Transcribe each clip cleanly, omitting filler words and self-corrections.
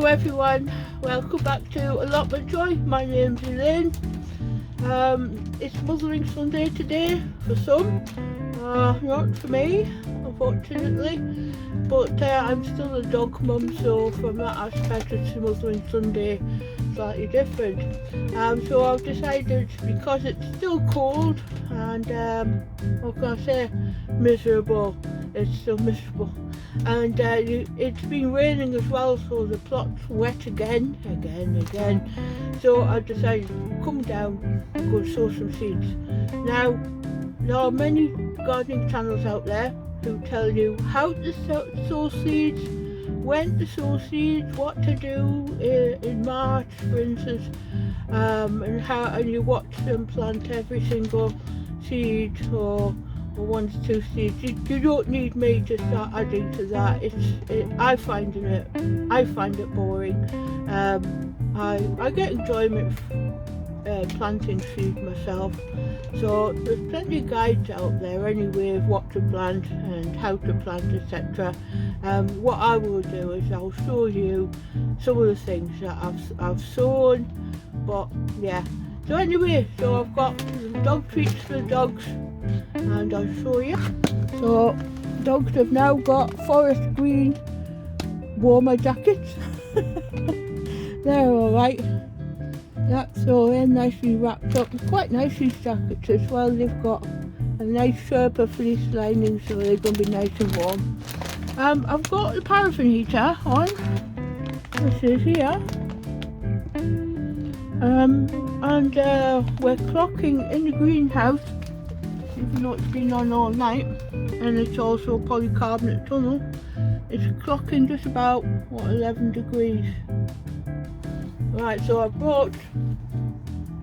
everyone, welcome back to Allotmentjoy. My name's Elaine. It's Mothering Sunday today for some, not for me unfortunately, but I'm still a dog mum, so from that aspect it's Mothering Sunday slightly different. So I've decided, because it's still cold and what can I say, miserable, it's still miserable, and it's been raining as well, so the plot's wet again. So I decided to come down and go sow some seeds. Now, there are many gardening channels out there who tell you how to sow seeds, when to sow seeds, what to do in March, for instance, and you watch them plant every single seed or 1 to 2 seeds. You don't need me to start adding to that. I find it boring. I get enjoyment planting seeds myself. So there's plenty of guides out there anyway of what to plant and how to plant, etc. What I will do is I'll show you some of the things that I've sown. But yeah. So anyway, so I've got some dog treats for the dogs, and I'll show you. So dogs have now got forest green warmer jackets. They're alright. That's all in nicely wrapped up. It's quite nice, these jackets as well. They've got a nice Sherpa fleece lining, so they're going to be nice and warm. I've got the paraffin heater on. This is here. And we're clocking in the greenhouse, even though it's been on all night, and it's also a polycarbonate tunnel. It's clocking just about 11 degrees. Right, so I bought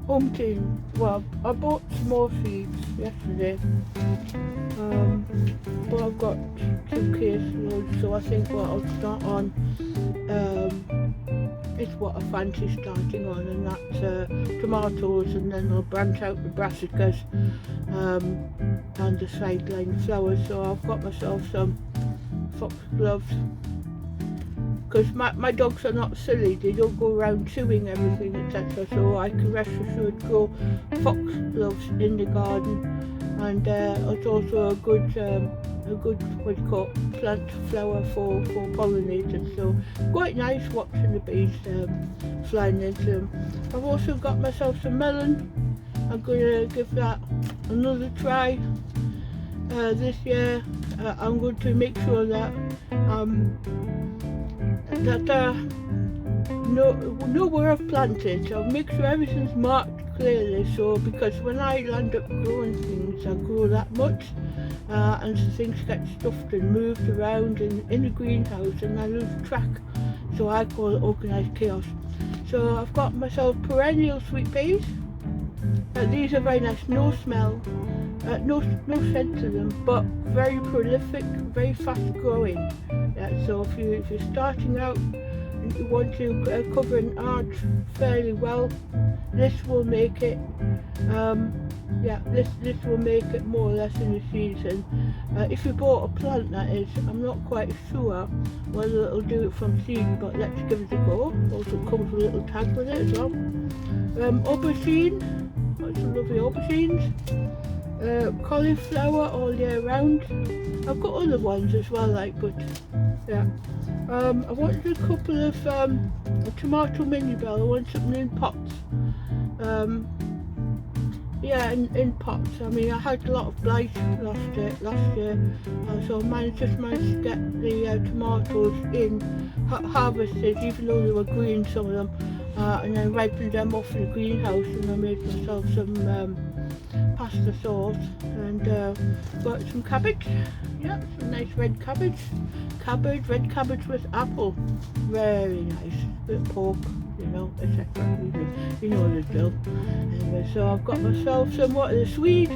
I bought some more seeds yesterday, but I've got 2 case loads, so I think what I'll start on is what I fancy starting on, and that's tomatoes, and then I'll branch out the brassicas and the sideline flowers. So I've got myself some foxgloves, because my dogs are not silly, they don't go around chewing everything, etc. So I can rest assured grow foxgloves in the garden, and it's also a good what you call plant flower for pollinators. So quite nice watching the bees flying into them. I've also got myself some melon. I'm going to give that another try this year. I'm going to make sure that nowhere I've planted, I'll make sure everything's marked clearly, so because when I land up growing things, I grow that much, and things get stuffed and moved around in the greenhouse, and I lose track. So I call it organised chaos. So I've got myself perennial sweet peas. These are very nice, no smell, no scent to them, but very prolific, very fast growing. So if you're starting out and you want to cover an arch fairly well, this will make it this will make it more or less in the season. If you bought a plant, that is, I'm not quite sure whether it'll do it from seed, but let's give it a go. Also comes with a little tag with it as well. Aubergine, got some lovely aubergines. Cauliflower all year round. I've got other ones as well, but yeah. I wanted a couple of a tomato mini bell. I want something in pots. In pots. I mean, I had a lot of blight last year, so I just managed to get the tomatoes in harvested, even though they were green, some of them, and then ripened them off in the greenhouse, and I made myself some pasta sauce, and got some cabbage. Yeah, some nice red cabbage. Red cabbage with apple. Very nice. Bit of pork, etc. You know the drill. Anyway, so I've got myself somewhat of the Swede.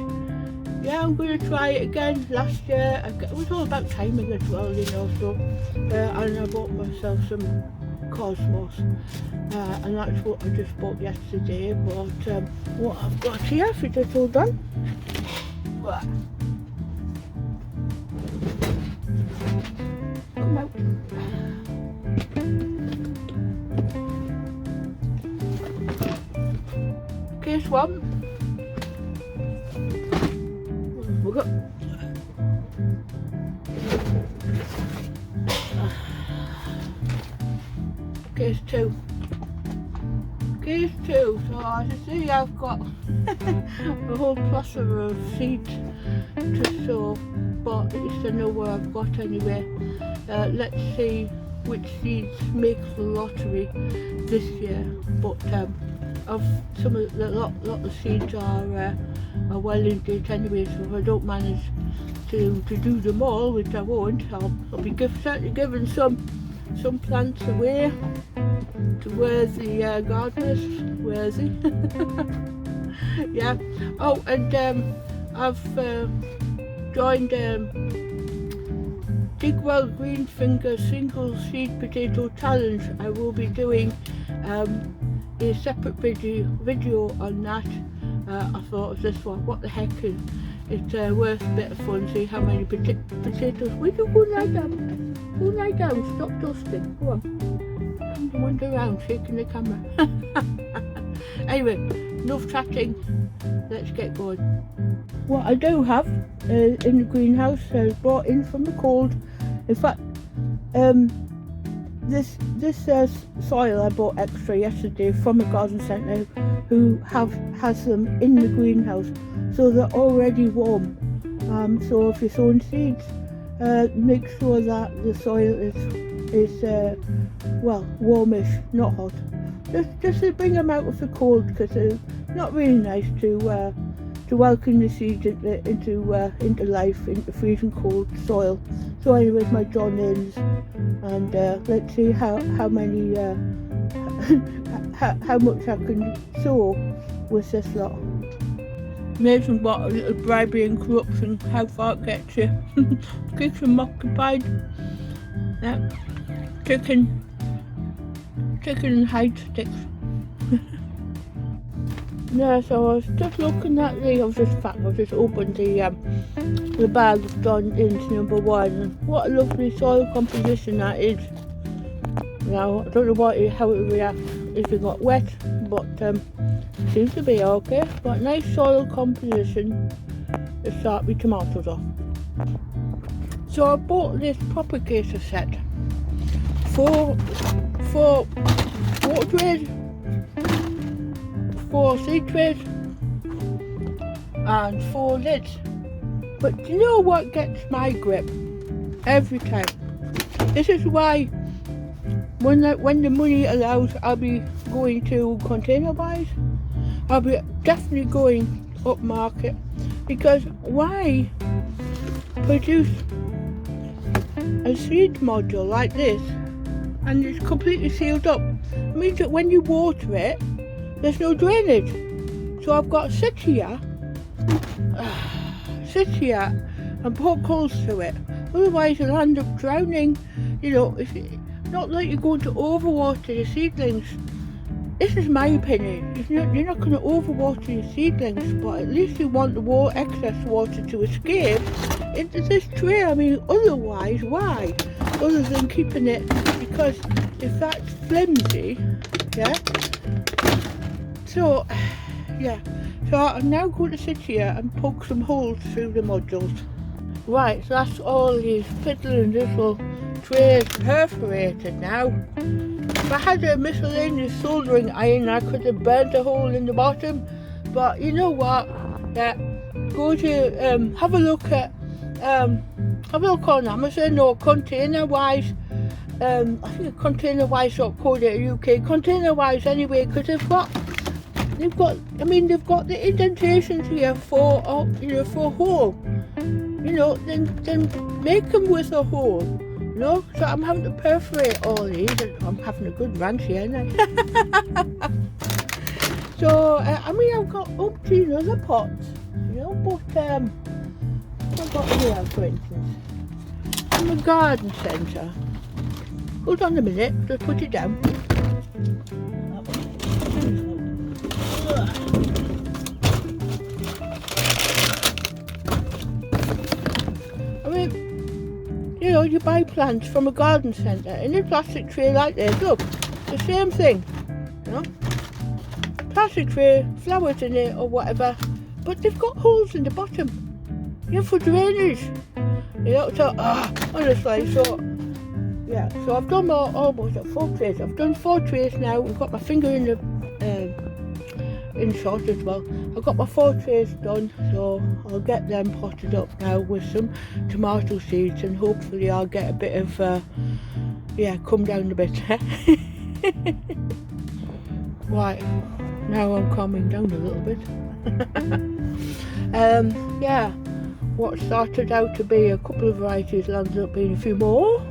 Yeah, I'm going to try it again. Last year, it was all about timing as well, so, and I bought myself some Cosmos, and that's what I just bought yesterday. But what I've got here, if it's all done. Come out. one. We've got case two. Case two. So as you see, I've got a whole plethora of seeds to sow, but at least I know where I've got anyway. Let's see which seeds make the lottery this year. But of some of the lot of seeds are well in date anyway. So if I don't manage to do them all, which I won't, I'll be certainly giving some plants away to worthy gardeners. Worthy. Yeah. Oh, and I've joined Digwell Green Finger Single Seed Potato Challenge. I will be doing a separate video on that. I thought of this one, what the heck, it's worth a bit of fun. See how many potatoes. Will you go lie down? Go lie down, stop dusting. Go on. Come wander around shaking the camera. Anyway, enough chatting. Let's get going. What I do have in the greenhouse is brought in from the cold. In fact, this soil I bought extra yesterday from a garden centre who has them in the greenhouse, so they're already warm. So if you're sowing seeds, make sure that the soil is well, warmish, not hot. Just to bring them out of the cold, because it's not really nice to welcome the seeds into life, into freezing cold soil. So anyways, my John ins, and let's see how many how much I can sow with this lot. Amazing what a little bribery and corruption, how far it gets you. Keeps them occupied. Yeah. Chicken and hide sticks. Yeah, so I was just looking at I've just opened the bag of John Inns number 1, and what a lovely soil composition that is. Now, I don't know how it reacts if it got wet, but seems to be okay. But nice soil composition to start my tomatoes off. So I bought this propagator set for water trays, 4 seed trays and 4 lids. But do you know what gets my grip every time? This is why when the money allows, I'll be going to Containerwise. I'll be definitely going up market, because why produce a seed module like this and it's completely sealed up? It means that when you water it, there's no drainage. So I've got to sit here and poke holes through it. Otherwise you'll end up drowning. You know, not like you're going to overwater your seedlings. This is my opinion. You're not going to overwater your seedlings, but at least you want the excess water to escape into this tray. I mean, otherwise, why? Other than keeping it, because if that's flimsy, yeah. So, yeah. So I'm now going to sit here and poke some holes through the modules. Right, so that's all these fiddling little trays perforated now. If I had a miscellaneous soldering iron, I could have burnt a hole in the bottom. But you know what? Yeah, go to have a look on Amazon or Containerwise. I think containerwise.co.uk. Containerwise anyway, because they've got the indentations here for hole. You know, then make them with a hole. You know, so I'm having to perforate all these. I'm having a good rant here, aren't I? So I've got umpteen other pots, you know, but I've got here, for instance, from a garden centre. Hold on a minute, just put it down. You know, you buy plants from a garden centre in a plastic tray like this. Look, the same thing. You know, passage with flowers in it or whatever, but they've got holes in the bottom, for drainage, so honestly, so yeah, so I've done almost 4 trays. I've done 4 trays now. I've got my finger in the in shot as well. I've got my 4 trays done, so I'll get them potted up now with some tomato seeds, and hopefully I'll get a bit of come down a bit. Right, now I'm calming down a little bit. What started out to be a couple of varieties landed up being a few more.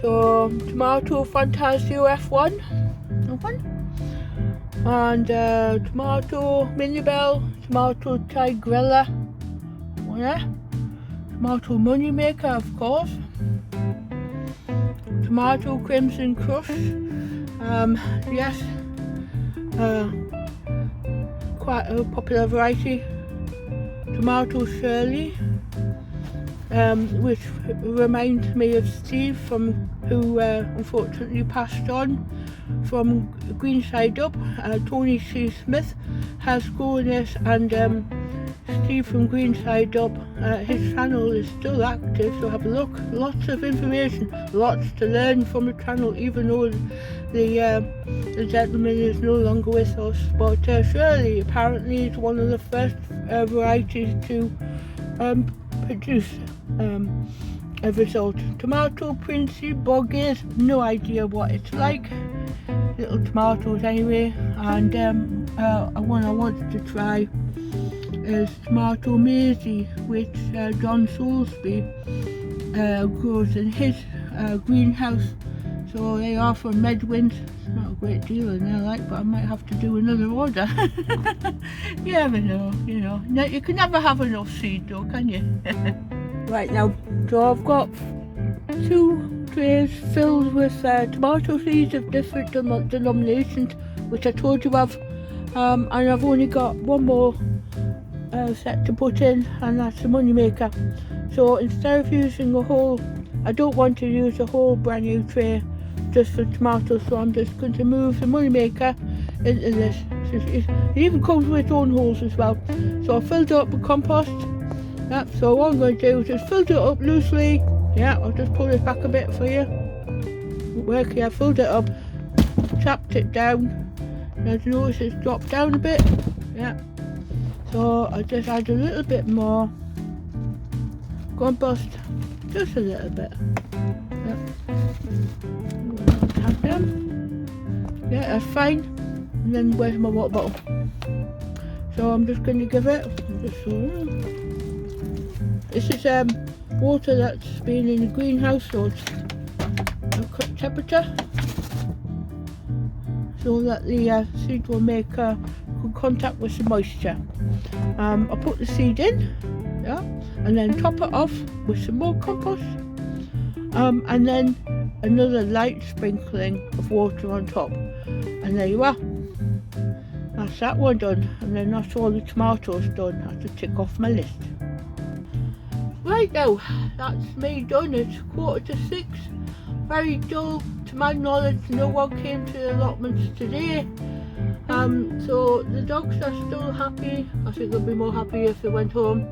So tomato Fantasio F1, and tomato Minibel, tomato Tigrella, tomato Moneymaker, of course, tomato Crimson Crush, quite a popular variety, tomato Shirley, which reminds me of Steve, who unfortunately passed on, from Green Side Up. Tony C. Smith has grown this, and Steve from Green Side Up, his channel is still active, so have a look. Lots of information, lots to learn from the channel, even though the gentleman is no longer with us. But Shirley apparently is one of the first varieties to produce a result. Tomato Princey Buggies, no idea what it's like. Little tomatoes anyway. And one I wanted to try is tomato Maisie, which John Soulsby grows in his greenhouse. So they are from Medwins. It's not a great deal in there, but I might have to do another order. You never know, No, you can never have enough seed though, can you? Right now, so I've got 2 trays filled with tomato seeds of different denominations, which I told you of, and I've only got 1 more set to put in, and that's the Moneymaker. So instead of using I don't want to use a whole brand new tray just for tomatoes, so I'm just going to move the Moneymaker into this. It even comes with its own holes as well. So I filled it up with compost. So what I'm going to do is just fill it up loosely. I'll just pull it back a bit for you. I filled it up, tapped it down. As you notice, it's dropped down a bit. So I just add a little bit more compost, just a little bit. Tap them. That's fine. And then where's my water bottle? So I'm just going to give it. This is water that's been in the greenhouse, so it's a correct temperature, so that the seed will make good contact with the moisture. I'll put the seed in, and then top it off with some more compost, and then another light sprinkling of water on top, and there you are. That's that one done, and then that's all the tomatoes done. I have to tick off my list. Right now, that's me done. It's 5:45. Very dull, to my knowledge. No one came to the allotments today. So the dogs are still happy. I think they'll be more happy if they went home.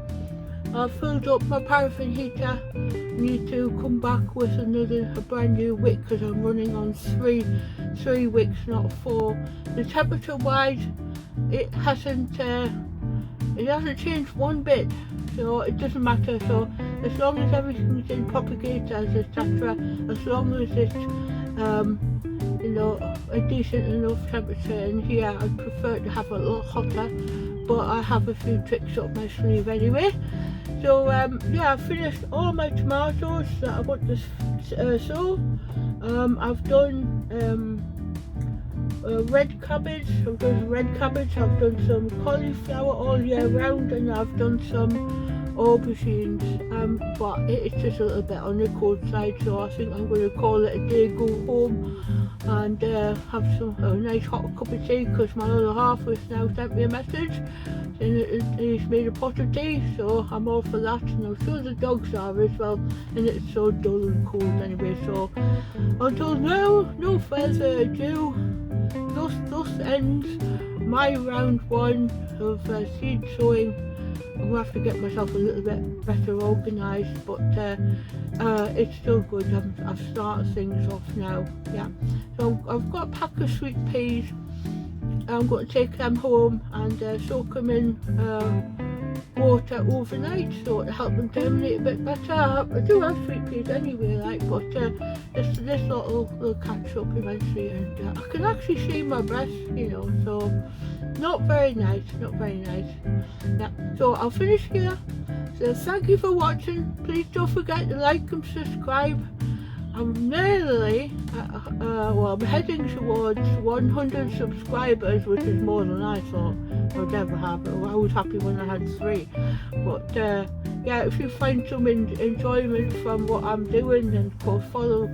I've filled up my paraffin heater. I need to come back with a brand new wick, because I'm running on three wicks, not 4. The temperature wise, it hasn't changed one bit, so it doesn't matter. So as long as everything's in propagators, etc., as long as it's a decent enough temperature in here, I'd prefer to have a lot hotter, but I have a few tricks up my sleeve anyway. So I've finished all my tomatoes that I want to sow. I've done red cabbage, I've done some cauliflower all year round, and I've done some aubergines, but it's just a little bit on the cold side, so I think I'm going to call it a day, go home and have a nice hot cup of tea, because my other half has now sent me a message saying that he's made a pot of tea, so I'm all for that, and I'm sure the dogs are as well, and it's so dull and cold anyway. So until now, no further ado, thus ends my round one of seed sowing. I'm going to have to get myself a little bit better organised, but it's still good. I've started things off now. Yeah, so I've got a pack of sweet peas. I'm going to take them home and soak them in water overnight, so to help them germinate a bit better. I do have sweet peas anyway, like, but this lot will catch up eventually, and I can actually see my breast, you know, so not very nice, not very nice. Yeah, so I'll finish here. So thank you for watching. Please don't forget to like and subscribe. I'm nearly, well, I'm heading towards 100 subscribers, which is more than I thought I would ever have. I was happy when I had 3. But yeah, if you find some enjoyment from what I'm doing, and of course follow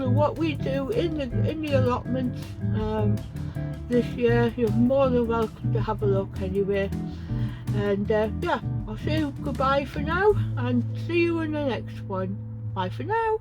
what we do in the allotments this year, you're more than welcome to have a look anyway. And yeah, I'll say goodbye for now, and see you in the next one. Bye for now.